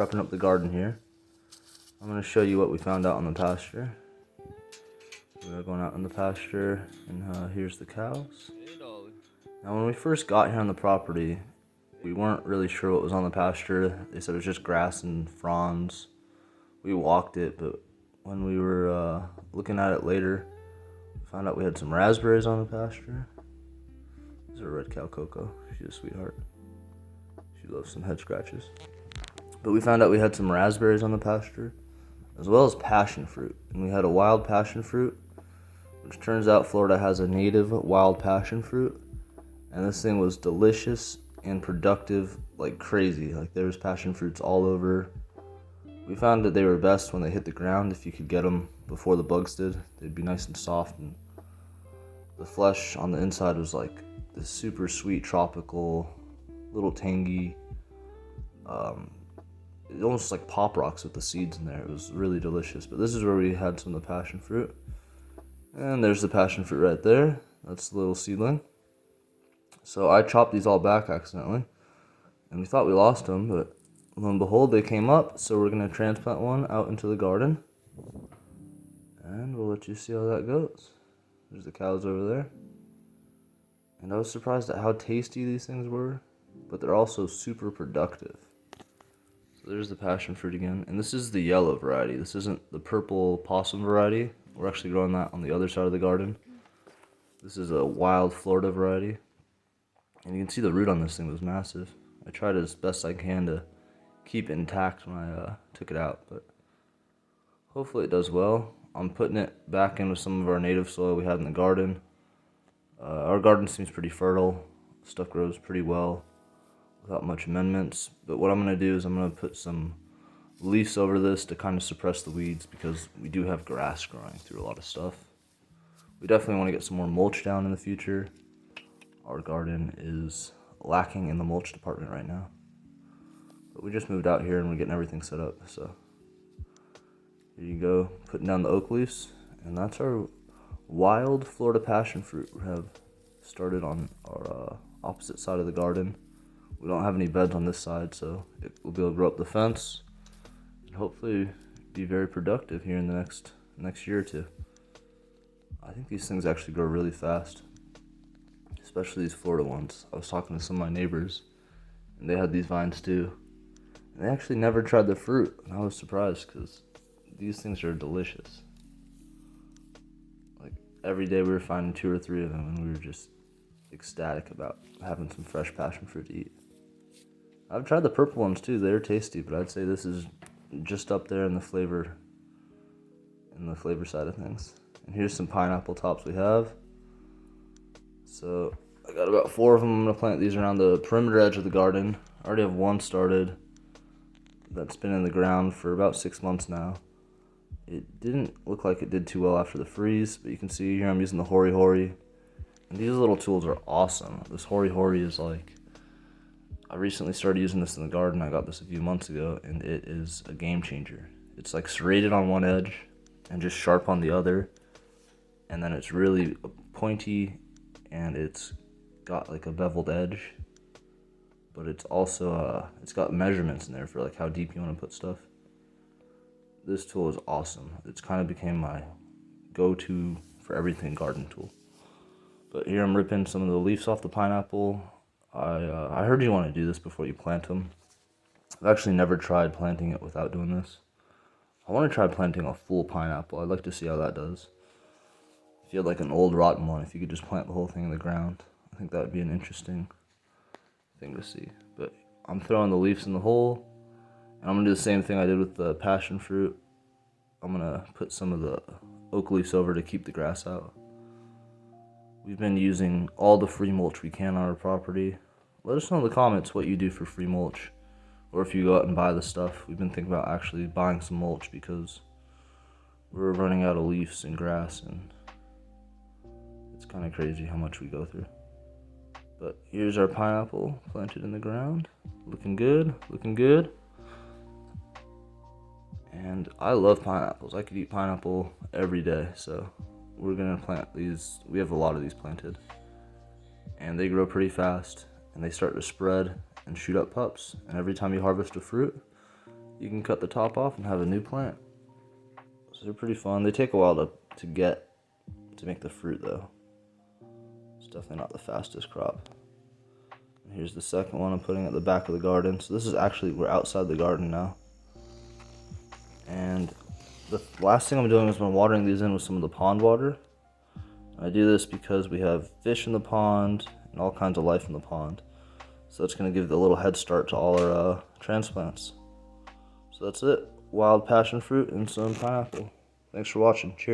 Prepping up the garden here. I'm going to show you what we found out on the pasture. We're going out in the pasture, and here's the cows. Now, when we first got here on the property, we weren't really sure what was on the pasture. They said it was just grass and fronds. We walked it, but when we were looking at it later, we found out we had some raspberries on the pasture. This is a red cow, Coco. She's a sweetheart. She loves some head scratches. But we found out we had some raspberries on the pasture, as well as passion fruit. And we had a wild passion fruit, which turns out Florida has a native wild passion fruit. And this thing was delicious and productive like crazy. Like, there was passion fruits all over. We found that they were best when they hit the ground. If you could get them before the bugs did, they'd be nice and soft. And the flesh on the inside was like this super sweet, tropical, little tangy, almost like Pop Rocks with the seeds in there. It was really delicious. But this is where we had some of the passion fruit. And there's the passion fruit right there. That's the little seedling. So I chopped these all back accidentally. And we thought we lost them, but lo and behold, they came up. So we're going to transplant one out into the garden. And we'll let you see how that goes. There's the cows over there. And I was surprised at how tasty these things were. But they're also super productive. So there's the passion fruit again. And this is the yellow variety. This isn't the purple possum variety. We're actually growing that on the other side of the garden. This is a wild Florida variety. And you can see the root on this thing was massive. I tried as best I can to keep it intact when I took it out. But hopefully it does well. I'm putting it back in with some of our native soil we had in the garden. Our garden seems pretty fertile. Stuff grows pretty well without much amendments. But what I'm going to do is I'm going to put some leaves over this to kind of suppress the weeds, because we do have grass growing through a lot of stuff. We definitely want to get some more mulch down in the future. Our garden is lacking in the mulch department right now. But we just moved out here and we're getting everything set up. So here you go, putting down the oak leaves. And that's our wild Florida passion fruit we have started on our opposite side of the garden. We don't have any beds on this side, so we'll be able to grow up the fence and hopefully be very productive here in the next year or two. I think these things actually grow really fast, especially these Florida ones. I was talking to some of my neighbors, and they had these vines too. And they actually never tried the fruit, and I was surprised because these things are delicious. Like, every day we were finding 2 or 3 of them, and we were just ecstatic about having some fresh passion fruit to eat. I've tried the purple ones too. They're tasty, but I'd say this is just up there in the flavor side of things. And here's some pineapple tops we have. So I got about 4 of them. I'm going to plant these around the perimeter edge of the garden. I already have one started that's been in the ground for about 6 months now. It didn't look like it did too well after the freeze, but you can see here I'm using the Hori Hori. And these little tools are awesome. This Hori Hori is like, I recently started using this in the garden. I got this a few months ago, and it is a game changer. It's like serrated on one edge and just sharp on the other. And then it's really pointy, and it's got like a beveled edge. But it's also, it's got measurements in there for like how deep you want to put stuff. This tool is awesome. It's kind of became my go-to for everything garden tool. But here I'm ripping some of the leaves off the pineapple. I heard you want to do this before you plant them. I've actually never tried planting it without doing this. I want to try planting a full pineapple. I'd like to see how that does. If you had like an old rotten one, if you could just plant the whole thing in the ground, I think that would be an interesting thing to see. But I'm throwing the leaves in the hole, and I'm going to do the same thing I did with the passion fruit. I'm going to put some of the oak leaves over to keep the grass out. We've been using all the free mulch we can on our property. Let us know in the comments what you do for free mulch, or if you go out and buy the stuff. We've been thinking about actually buying some mulch because we're running out of leaves and grass, and it's kind of crazy how much we go through. But here's our pineapple planted in the ground. Looking good, looking good. And I love pineapples. I could eat pineapple every day, so we're gonna plant these. We have a lot of these planted, and they grow pretty fast, and they start to spread and shoot up pups. And every time you harvest a fruit, you can cut the top off and have a new plant. So they're pretty fun. They take a while to make the fruit though. It's definitely not the fastest crop. And here's the second one I'm putting at the back of the garden. So this is actually, we're outside the garden now. And the last thing I'm doing is I'm watering these in with some of the pond water. I do this because we have fish in the pond and all kinds of life in the pond. So it's going to give a little head start to all our transplants. So that's it. Wild passion fruit and some pineapple. Thanks for watching. Cheers.